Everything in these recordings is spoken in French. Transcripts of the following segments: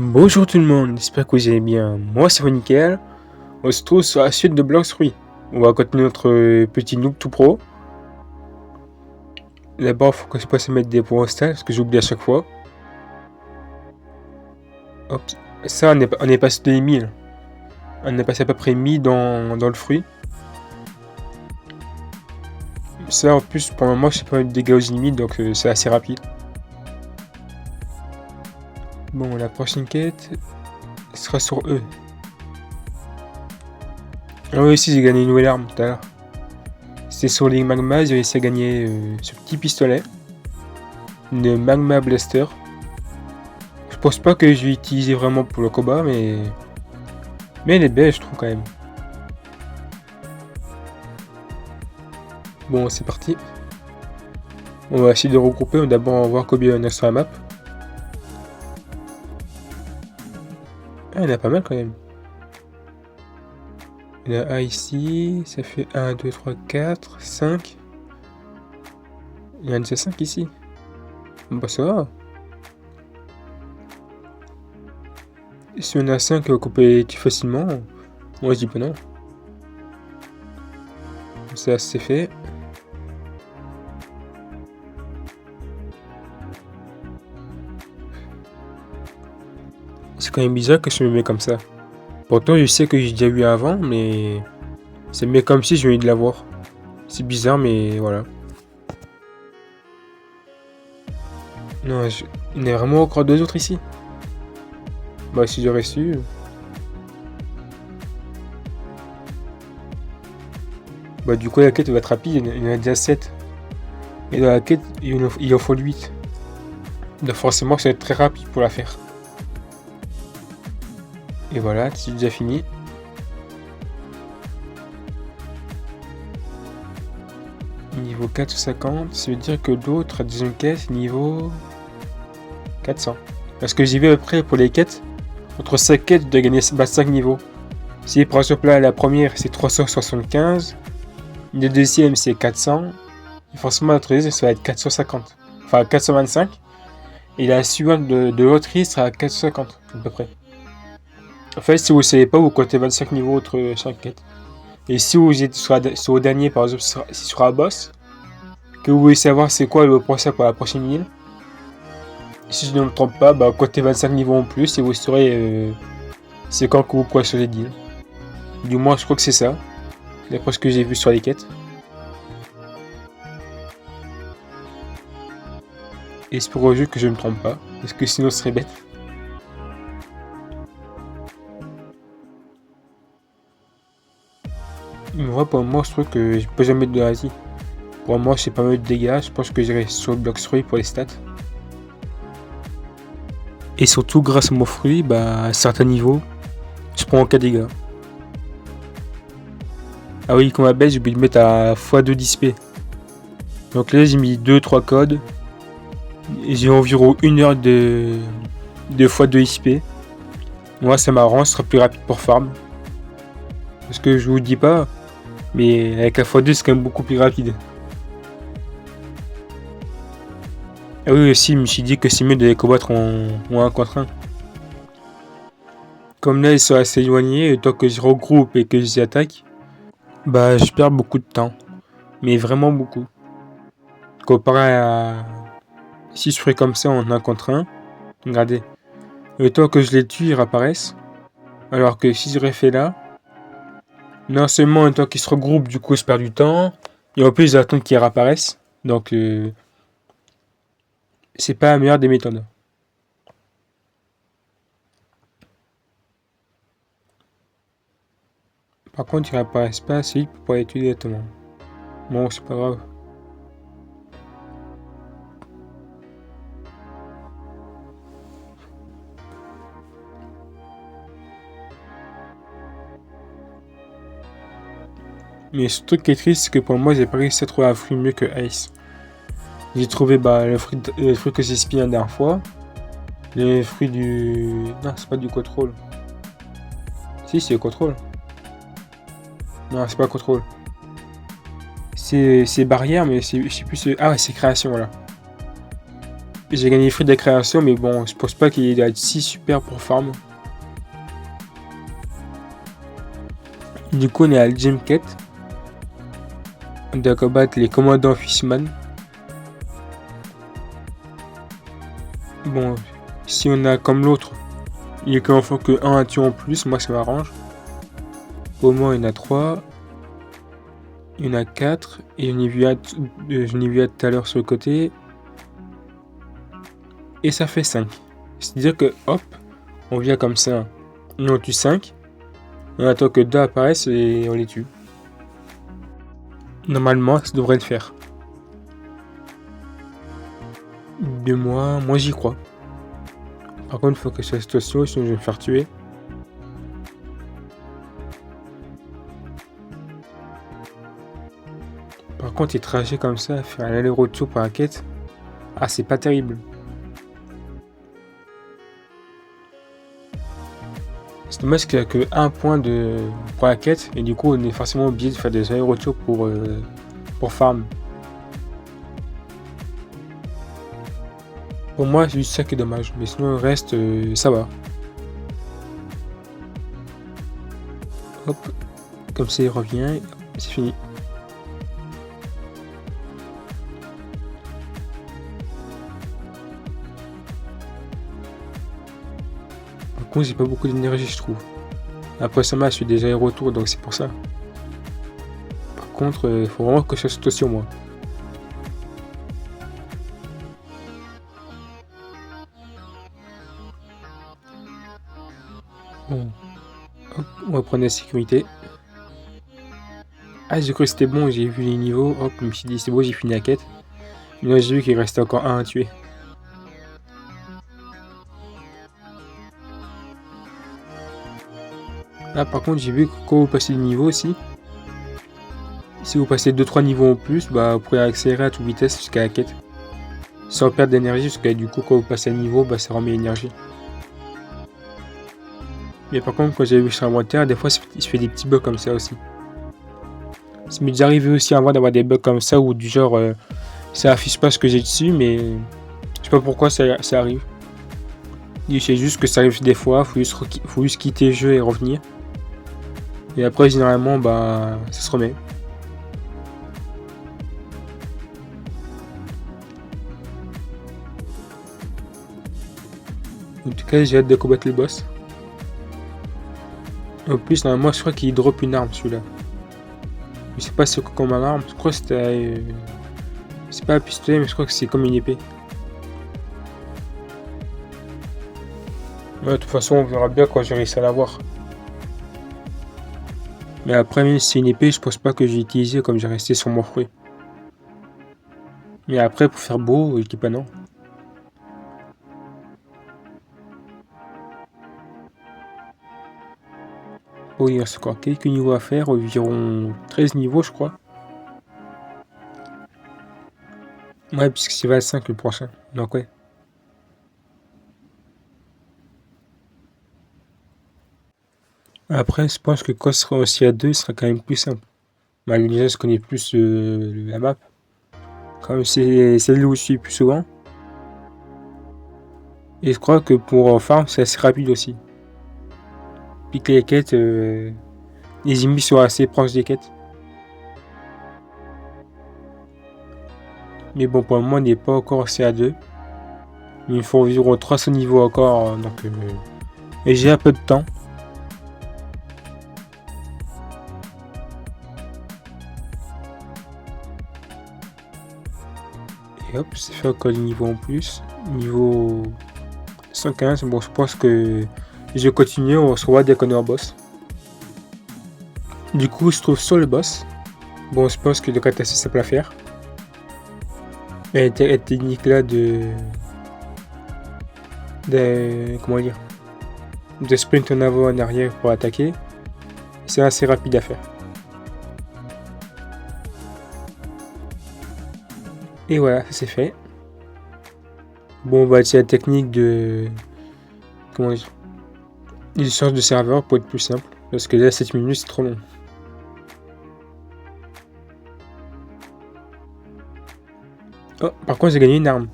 Bonjour tout le monde, j'espère que vous allez bien. Moi c'est Nickel. On se trouve sur la suite de Blox Fruit. On va continuer notre petit noob tout pro. D'abord, il faut que je passe à mettre des points au stade, parce que j'oublie à chaque fois. Hop, ça on est passé des 1000. On est passé à peu près 1000 dans le fruit. Ça en plus, pour le moment, je sais pas mettre des dégâts aux limites, donc c'est assez rapide. Bon, la prochaine quête sera sur eux. Ah oui, ici j'ai gagné une nouvelle arme tout à l'heure. C'était sur les magmas, j'ai réussi à gagner ce petit pistolet. Une magma blaster. Je pense pas que je vais utiliser vraiment pour le combat, mais elle est belle, je trouve quand même. Bon, c'est parti. On va essayer de regrouper. D'abord, on va voir combien on a sur la map. Ah, il y en a pas mal quand même. Il y en a un ici. Ça fait 1, 2, 3, 4, 5. Il y en a 5 ici. Bah, ça va. Si on a 5 couper facilement, moi je dis pas non. Ça, c'est fait. C'est quand même bizarre que je me mets comme ça. Pourtant, je sais que j'ai déjà vu avant, mais c'est mieux comme si je venais de l'avoir. C'est bizarre, mais voilà. Non, il y en a vraiment encore 2 autres ici. Bah, si j'aurais su. Bah, du coup, la quête va être rapide. Il y en a déjà 7. Et dans la quête, il en faut 8. Donc, forcément, ça va être très rapide pour la faire. Et voilà, c'est déjà fini. Niveau 450, ça veut dire que l'autre, la deuxième quête, niveau 400. Parce que j'y vais à peu près pour les quêtes. Entre 5 quêtes, je dois gagner 5 niveaux. Si par exemple là, la première c'est 375, la deuxième c'est 400, et forcément la troisième ça va être 450. Enfin 425. Et la suivante de l'autre sera à 450 à peu près. En fait, si vous ne savez pas, vous comptez 25 niveaux entre chaque quête. Et si vous êtes sur le dernier, par exemple, sur un boss, que vous voulez savoir c'est quoi le procès pour la prochaine île, si je ne me trompe pas, bah, comptez 25 niveaux en plus et vous saurez c'est quand que vous pouvez sur les deals. Du moins, je crois que c'est ça, d'après ce que j'ai vu sur les quêtes. Et c'est pour le jeu que je ne me trompe pas, parce que sinon ce serait bête. Moi, pour moi, je trouve que je peux jamais mettre de l'Asie. Pour moi, c'est pas mal de dégâts. Je pense que j'irai sur le bloc fruit pour les stats. Et surtout, grâce à mon fruit, bah, à certains niveaux, je prends 4 dégâts. Ah oui, comme à base, j'ai oublié de mettre à x2 d'XP. Donc là, j'ai mis 2-3 codes. Et j'ai environ 1 heure de x2 XP. Moi, ça m'arrange, ce sera plus rapide pour farm. Parce que je vous dis pas, mais avec la x2, c'est quand même beaucoup plus rapide. Ah oui, aussi, je me suis dit que c'est mieux de les combattre en 1 contre 1. Comme là, ils sont assez éloignés, et tant que je regroupe et que je les attaque, bah, je perds beaucoup de temps. Mais vraiment beaucoup. Comparé à... Si je ferais comme ça en 1 contre 1, regardez. Le temps que je les tue, ils réapparaissent. Alors que si j'aurais fait là, non seulement le temps qu'ils se regroupent, du coup, je perds du temps, et en plus, j'attends qu'ils réapparaissent. Donc, c'est pas la meilleure des méthodes. Par contre, ils réapparaissent pas assez vite pour pouvoir les tuer directement. Bon, c'est pas grave. Mais ce truc qui est triste, c'est que pour moi, j'ai pas réussi à trouver un fruit mieux que Ice. J'ai trouvé bah, le fruit que j'ai spin la dernière fois. Les fruits du... Non, c'est pas du contrôle. Si, c'est le contrôle. Non, c'est pas le contrôle. C'est barrière, mais je sais plus... Ah ouais, c'est création, voilà. J'ai gagné fruit de la création, mais bon, je pense pas qu'il doit être si super pour farm. Du coup, on est à Gym Cat. On doit combattre les commandants Fishman. Bon, si on a comme l'autre, il est qu'en faut que 1 atout en plus, moi ça m'arrange. Au moins, il y en a 3. Il y en a 4. Et je n'ai vu tout à l'heure sur le côté. Et ça fait 5. C'est-à-dire que, hop, on vient comme ça. On en tue 5. On attend que 2 apparaissent et on les tue. Normalement, ça devrait le faire. De moi j'y crois. Par contre, il faut que cette situation, sinon je vais me faire tuer. Par contre, les trajets comme ça, faire un aller-retour par la quête, ah, c'est pas terrible. C'est dommage qu'il n'y a que 1 point pour la quête, et du coup, on est forcément obligé de faire des allers-retours pour farm. Pour moi, c'est juste ça qui est dommage, mais sinon, le reste, ça va. Hop, comme ça, il revient, c'est fini. Par contre, j'ai pas beaucoup d'énergie, je trouve. Après ça m'a, je suis déjà allers-retours, donc c'est pour ça. Par contre, il faut vraiment que je saute sur moi. Bon. Hop, on va prendre la sécurité. Ah, j'ai cru que c'était bon, j'ai vu les niveaux. Hop, je me suis dit c'est bon, j'ai fini la quête. Mais là, j'ai vu qu'il restait encore 1 à tuer. Là, par contre, j'ai vu que quand vous passez le niveau aussi, si vous passez 2-3 niveaux en plus, bah, vous pouvez accélérer à toute vitesse jusqu'à la quête. Sans perdre d'énergie, parce que du coup, quand vous passez un niveau, bah, ça remet l'énergie. Mais par contre, quand j'ai vu sur l'inventaire, des fois, il se fait des petits bugs comme ça aussi. Ça m'est déjà arrivé aussi avant d'avoir des bugs comme ça, où du genre, ça affiche pas ce que j'ai dessus, mais je sais pas pourquoi ça arrive. C'est juste que ça arrive des fois, faut juste quitter le jeu et revenir. Et après, généralement, bah, ça se remet. En tout cas, j'ai hâte de combattre le boss. En plus, normalement, je crois qu'il drop une arme celui-là. Je sais pas c'est quoi comme arme, je crois que c'était. C'est pas un pistolet, mais je crois que c'est comme une épée. Ouais, de toute façon, on verra bien quand j'ai réussi à l'avoir. Mais après, même si c'est une épée, je pense pas que j'ai utilisé comme j'ai resté sur mon fruit. Mais après, pour faire beau, je dis pas non. Oh, il reste encore quelques niveaux à faire, environ 13 niveaux, je crois. Ouais, puisque c'est 25 le prochain, donc ouais. Après, je pense que quand ce sera aussi à 2, ce sera quand même plus simple. Malgré déjà, je connais plus la map. Comme c'est celle où je suis plus souvent. Et je crois que pour farm, c'est assez rapide aussi. Puis que les quêtes, les ennemis sont assez proches des quêtes. Mais bon, pour le moment, on n'est pas encore assez à 2. Il faut environ 300 niveaux encore, donc et j'ai un peu de temps. Et hop, c'est fait encore des niveaux en plus. Niveau 115, bon, je pense que je vais continuer, on se revoit dès qu'on est en boss. Du coup, je trouve sur le boss. Bon, je pense que le cat assez simple à faire. Et cette technique là comment dire, de sprint en avant en arrière pour attaquer, c'est assez rapide à faire. Et voilà, ça c'est fait. Bon, bah c'est la technique de, comment dire, licence de serveur pour être plus simple, parce que là 7 minutes c'est trop long. Oh, par contre j'ai gagné une arme.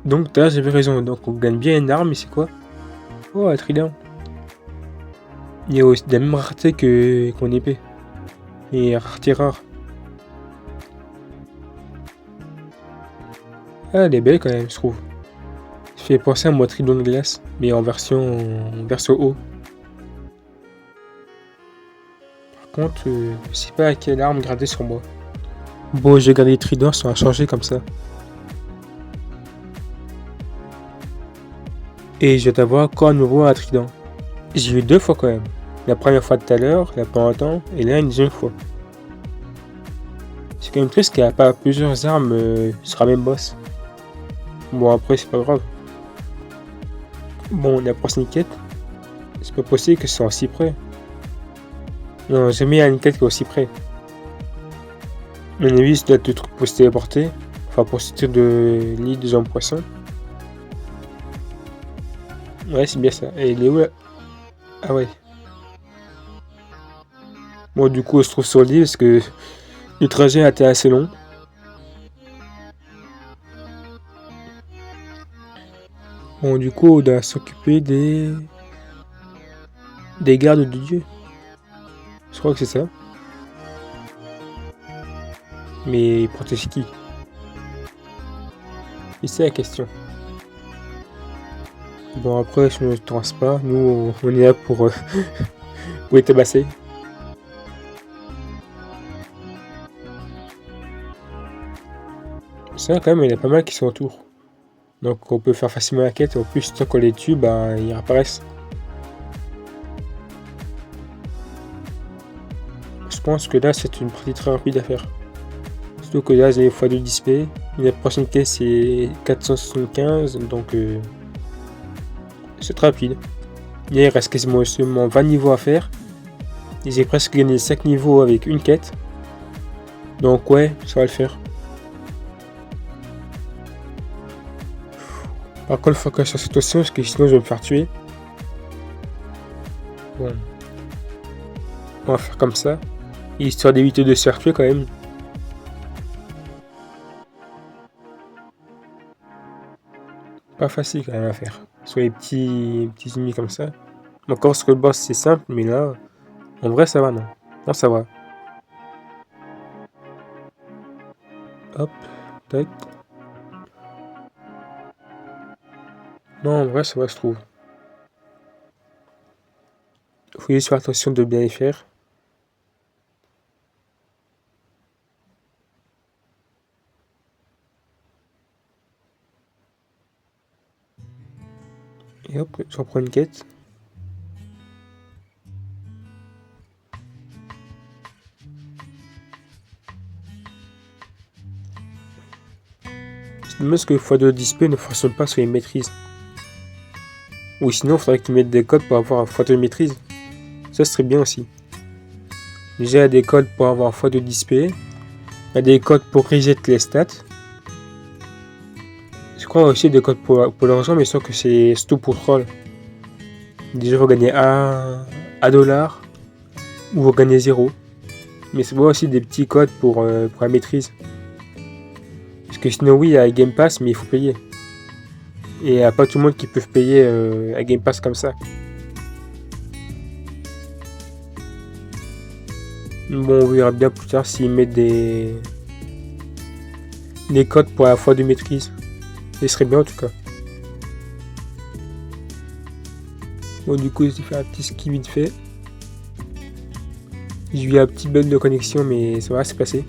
Donc, là, j'avais raison. Donc, on gagne bien une arme, mais c'est quoi? Oh, un trident. Il y a aussi de la même rareté qu'en épée. Et rareté rare. Ah, elle est belle quand même, je trouve. Ça fait penser à mon trident de glace, mais en version haut. Par contre, je sais pas à quelle arme garder sur moi. Bon, j'ai gardé les tridents, ça a changé comme ça. Et je vais t'avoir encore à nouveau un trident. J'ai eu 2 fois quand même. La première fois tout à l'heure, il y a pas longtemps, et là une deuxième fois. C'est quand même triste qu'il n'y a pas plusieurs armes sur la même boss. Bon, après, c'est pas grave. Bon, la prochaine quête, c'est pas possible que ce soit aussi près. Non, jamais il y a une quête qui est aussi près. À mon avis, ça doit être le truc pour se téléporter. Enfin, pour sortir de l'île des hommes poissons. Ouais, c'est bien ça. Et il est où là? Ah ouais. Bon, du coup, on se trouve sur l'île parce que le trajet a été assez long. Bon, du coup, on doit s'occuper des gardes de Dieu. Je crois que c'est ça. Mais protéger qui? Et c'est la question. Bon, après, je ne pense pas. Nous, on est là pour les tabasser. Ça, quand même, il y en a pas mal qui sont autour. Donc, on peut faire facilement la quête. En plus, tant qu'on les tue, bah, ils réapparaissent. Je pense que là, c'est une partie très rapide à faire. Surtout que là, j'ai x2 display. La prochaine quête, c'est 475. Donc, c'est très rapide. Là, il reste quasiment seulement 20 niveaux à faire. Et j'ai presque gagné 5 niveaux avec une quête. Donc, ouais, ça va le faire. Par contre, il faut que je fasse attention parce que sinon je vais me faire tuer. Bon. On va faire comme ça. Histoire d'éviter de se faire tuer quand même. Pas facile quand même à faire. Sur les petits ennemis comme ça. Encore sur le boss c'est simple, mais là, en vrai ça va non. Non ça va. Hop, tac. Non en vrai ça va je trouve. Faut juste faire attention de bien les faire. Et hop, j'en prends une quête. C'est dommage que x2 display ne fonctionne pas sur les maîtrises. Ou sinon, il faudrait que tu mettes des codes pour avoir un x2 maîtrise. Ça serait bien aussi. Déjà, il y a des codes pour avoir un x2 display. Il y a des codes pour reset les stats. Je crois aussi des codes pour l'argent, mais sauf que c'est tout pour troll. Déjà, vous gagnez $1 ou vous gagnez 0. Mais c'est bon aussi des petits codes pour la maîtrise. Parce que sinon, oui, il y a Game Pass, mais il faut payer. Et il n'y a pas tout le monde qui peut payer à Game Pass comme ça. Bon, on verra bien plus tard s'ils mettent des codes pour la fois de maîtrise. Ce serait bien en tout cas. Bon, du coup, j'ai fait un petit ski vite fait. J'ai eu un petit bug de connexion, mais ça va, c'est passé.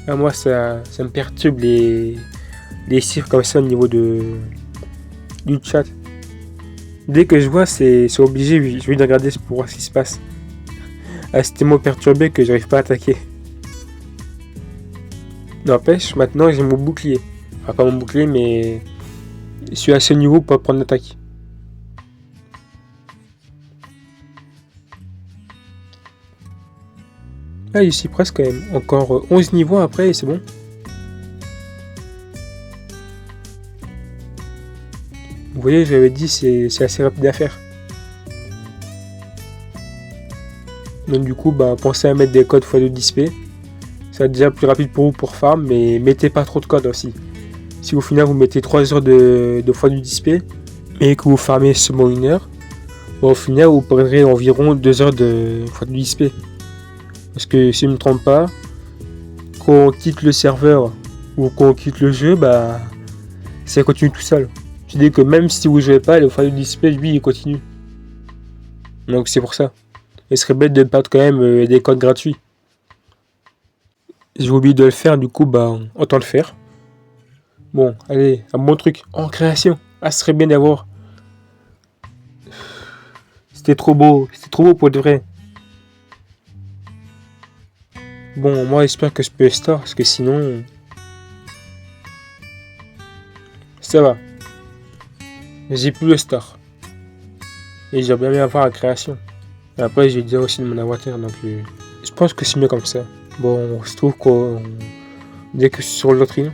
Ah, moi, ça me perturbe les chiffres comme ça au niveau du chat. Dès que je vois, c'est obligé, je vais regarder pour voir ce qui se passe. Ah, c'est tellement perturbé que j'arrive pas à attaquer. N'empêche, maintenant j'ai mon bouclier. Enfin, pas mon bouclier, mais je suis assez niveau pour prendre l'attaque. Là, ici presque quand même. Encore 11 niveaux après et c'est bon. Vous voyez, j'avais dit c'est assez rapide à faire. Donc du coup, bah, pensez à mettre des codes x2 display. Ça va être déjà plus rapide pour vous pour farm, mais mettez pas trop de code aussi. Si au final vous mettez 3 heures de fois du display et que vous farmez seulement 1 heure, bon, au final vous perdrez environ 2 heures de fois du display. Parce que si je ne me trompe pas, quand on quitte le serveur ou quand on quitte le jeu, bah ça continue tout seul. Je dis que même si vous jouez pas, le fois du display lui il continue. Donc c'est pour ça. Il serait bête de perdre quand même des codes gratuits. J'ai oublié de le faire, du coup bah autant le faire. Bon, allez, un bon truc en création. Ah, ce serait bien d'avoir. C'était trop beau pour de vrai. Bon, moi j'espère que je peux store parce que sinon ça va. J'ai plus le store. Et j'aimerais bien avoir la création. Et après j'ai déjà aussi de mon avatar donc je pense que c'est mieux comme ça. Bon, on se trouve qu'on dès que sur l'autre île.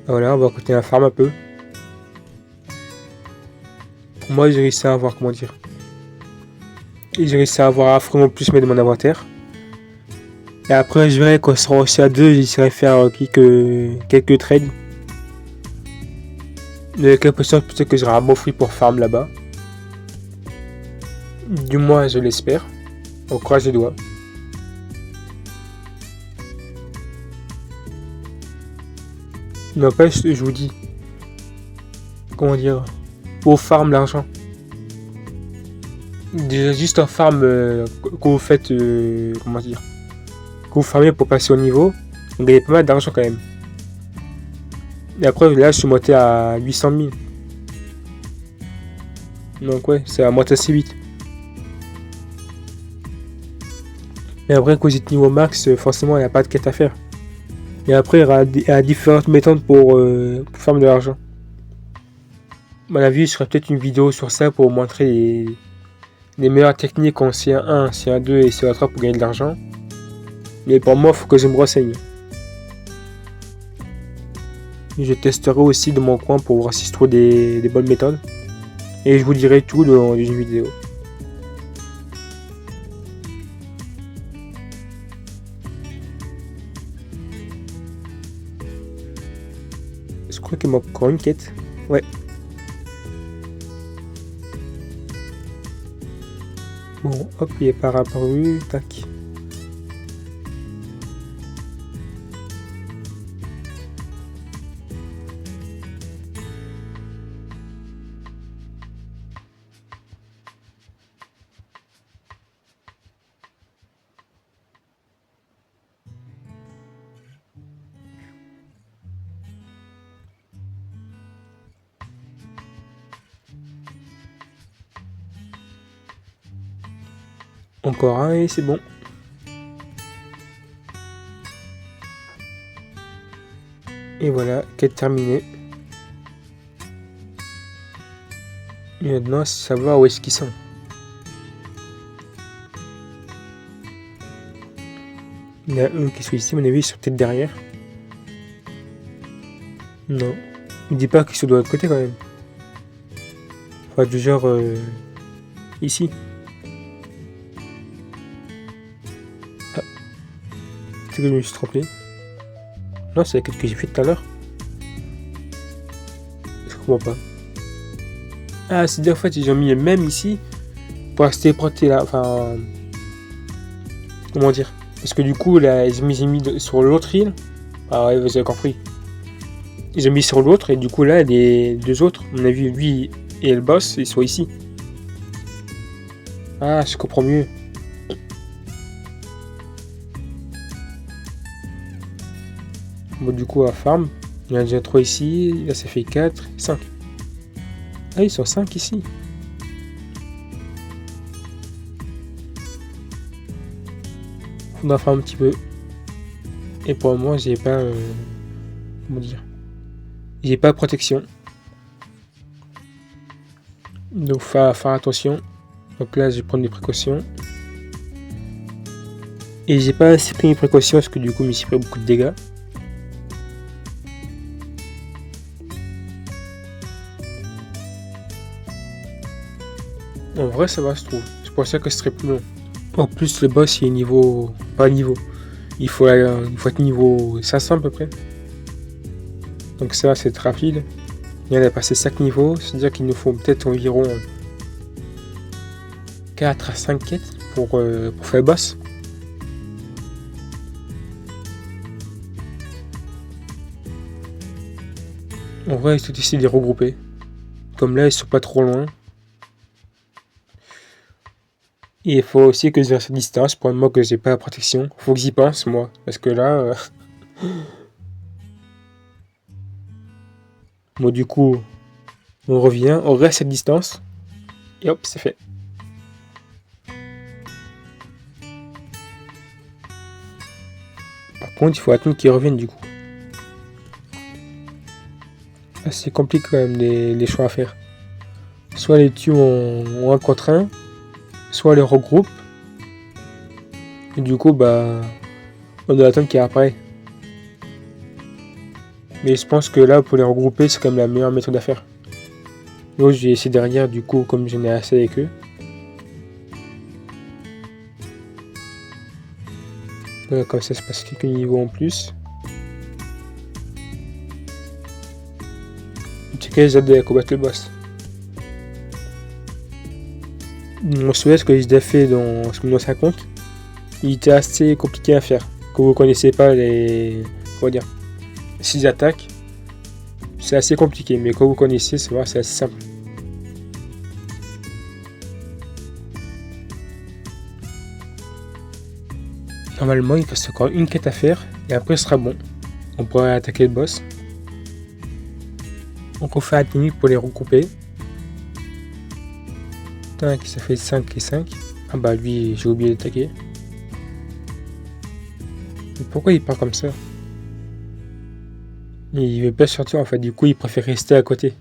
Voilà, on va continuer à farm un peu. Pour moi, j'ai réussi à avoir, comment dire. Et j'ai réussi à avoir vraiment plus mais de mon avatar. Et après, je verrai quand on sera aussi à 2, j'essaierai de faire quelques trades. De quelque sorte, peut-être que j'aurai un bon free pour farm là-bas. Du moins, je l'espère. On croise les doigts. N'empêche, je vous dis. Comment dire. Au farm l'argent. Déjà, juste en farm, quand vous faites. Comment dire. Quand vous farmez pour passer au niveau, vous gagnez pas mal d'argent quand même. Et après, là, je suis monté à 800 000. Donc, ouais, c'est à monter assez vite. Mais après, quand vous êtes niveau max, forcément, il n'y a pas de quête à faire. Et après, il y a différentes méthodes pour farmer de l'argent. À mon avis, je ferai peut-être une vidéo sur ça pour vous montrer les meilleures techniques en CA1, CA2 et CA3 pour gagner de l'argent. Mais pour moi, il faut que je me renseigne. Je testerai aussi de mon coin pour voir si je trouve des bonnes méthodes. Et je vous dirai tout dans une vidéo. Je crois qu'il manque encore une quête. Ouais. Bon, hop, il est pas apparu. Tac. Encore un et c'est bon. Et voilà, quête terminée. Et maintenant, savoir où est-ce qu'ils sont. Il y en a un qui sont ici, à mon avis, ils sont peut-être derrière. Non. Il dit pas qu'ils sont de l'autre côté quand même. Enfin, du genre ici. Ah. C'est que je me suis trompé. Non, c'est la quête que j'ai fait tout à l'heure. Je comprends pas. Ah, c'est-à-dire en fait ils ont mis le même ici pour rester prêté là. Enfin, comment dire? Parce que du coup là ils ont mis sur l'autre île. Ah ouais, vous avez compris. Ils ont mis sur l'autre et du coup là les deux autres, on a vu lui et le boss, ils sont ici. Ah, je comprends mieux. Bon, du coup à farm, il y en a déjà 3 ici, là ça fait 4, 5. Ah, ils sont 5 ici. On va faire un petit peu. Et pour moi, j'ai pas. Comment dire? J'ai pas protection. Donc, faire attention. Donc là, je vais prendre des précautions. Et j'ai pas assez pris mes précautions parce que du coup, il m'y fait beaucoup de dégâts. En vrai, ça va, je trouve. Je pensais que ce serait plus long. En plus, le boss, il est niveau... Pas niveau. Il faut être niveau 500 à peu près. Donc ça, c'est très rapide. Et on a passé 5 niveaux, c'est-à-dire qu'il nous faut peut-être environ 4 à 5 quêtes pour faire le boss. On va essayer de les regrouper. Comme là, ils sont pas trop loin. Et il faut aussi que je reste à distance pour moi que j'ai pas la protection. Faut que j'y pense, moi. Parce que là... Bon, du coup, on revient, on reste à distance. Et hop, c'est fait. Par contre, il faut attendre qu'ils reviennent du coup. Ah, c'est compliqué quand même les choix à faire. Soit les tue en 1 contre 1, soit les regroupe. Et du coup, bah, on doit attendre qu'ils apparaissent. Mais je pense que là, pour les regrouper, c'est quand même la meilleure méthode à faire. L'autre, j'ai essayé derrière, du coup, comme j'en ai assez avec eux. Voilà, comme ça se passe quelques niveaux en plus. En tout cas, j'ai hâte de combattre le boss. Mon souhait, ce que j'ai fait dans ce 1950, il était assez compliqué à faire. Quand vous connaissez pas les... Comment dire, 6 attaques, c'est assez compliqué, mais quand vous connaissez, c'est vrai, c'est assez simple. Normalement, il reste encore une quête à faire, et après ce sera bon. On pourra attaquer le boss. Donc on fait un technique pour les regrouper. Tac, ça fait 5 et 5. Ah bah lui, j'ai oublié d'attaquer. Mais pourquoi il part comme ça? Il veut pas sortir en fait, du coup il préfère rester à côté.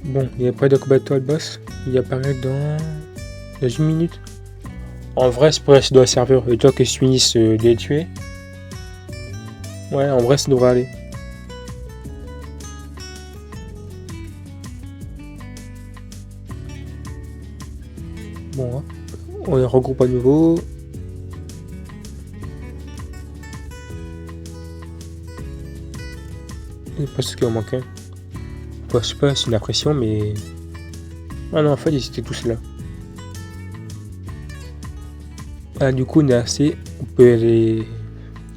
Bon, il est prêt de combattre le boss. Il apparaît dans 1 minute. En vrai, c'est pour rester dans le serveur. Et toi que je finisse de les tuer. Ouais, en vrai, ça devrait aller. Bon, hein. On les regroupe à nouveau. Je pense qu'il en manque un. Enfin, je sais pas, c'est une impression, mais... Ah non, en fait, ils étaient tous là. Ah, du coup, on est assez... On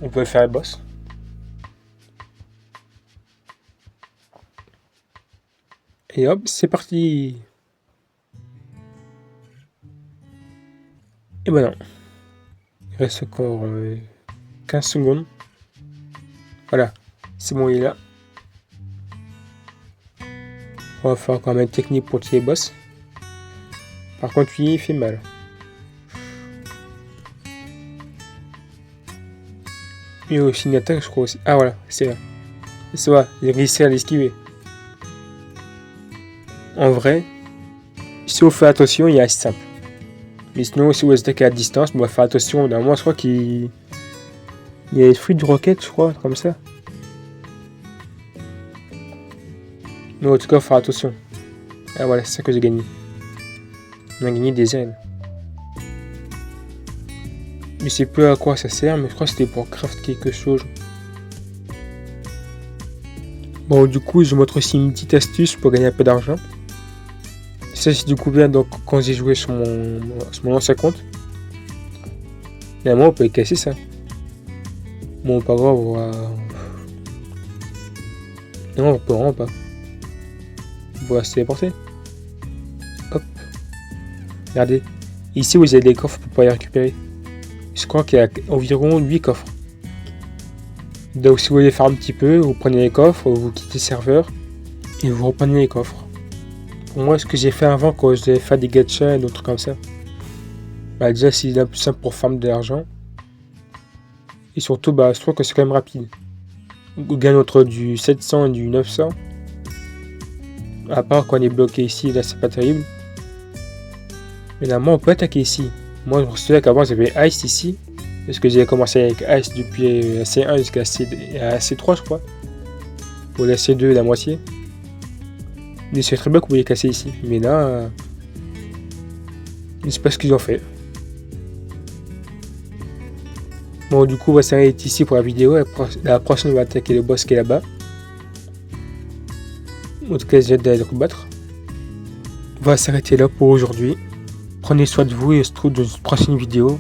peut faire le boss. Et hop, c'est parti. Et ben non. Il reste encore 15 secondes. Voilà. C'est bon, il est là. On va faire quand même une technique pour tuer les boss. Par contre, lui, il fait mal. Il y a aussi une attaque, je crois aussi. Ah voilà, c'est là. C'est vrai, il a réussi à l'esquiver. En vrai, si on fait attention, il est assez simple. Mais sinon, si vous attaquez à distance, on va faire attention. Normalement, je crois qu'il y a les fruits de roquette, je crois, comme ça. Mais en tout cas, il faut faire attention. Ah voilà, c'est ça que j'ai gagné. On a gagné des ailes. Je sais plus à quoi ça sert, mais je crois que c'était pour craft quelque chose. Bon, du coup, je vous montre aussi une petite astuce pour gagner un peu d'argent. Ça, j'ai découvert donc quand j'ai joué sur mon ancien compte. Et à moi, on peut casser ça. Bon, pas grave, on va... Non, on peut vraiment pas. On va se téléporter. Hop. Regardez. Ici, vous avez des coffres pour pouvoir les récupérer. Je crois qu'il y a environ 8 coffres. Donc si vous voulez faire un petit peu, vous prenez les coffres, vous quittez le serveur et vous reprenez les coffres. Pour moi, ce que j'ai fait avant quand je devais faire des gachas et d'autres trucs comme ça, bah déjà c'est la plus simple pour farmer de l'argent. Et surtout, bah je trouve que c'est quand même rapide. On gagne entre du 700 et du 900. À part quand on est bloqué ici, là c'est pas terrible. Mais là, moi on peut attaquer ici. Moi, je me souviens qu'avant, j'avais Ice ici. Parce que j'ai commencé avec Ice depuis la C1 jusqu'à la C3, je crois. Ou la C2, la moitié. Je sais très bien qu'on pouvait les casser ici. Mais là, je sais pas ce qu'ils ont fait. Bon, du coup, on va s'arrêter ici pour la vidéo. La prochaine, on va attaquer le boss qui est là-bas. En tout cas, j'ai hâte d'aller le combattre. On va s'arrêter là pour aujourd'hui. Prenez soin de vous et on se retrouve dans une prochaine vidéo.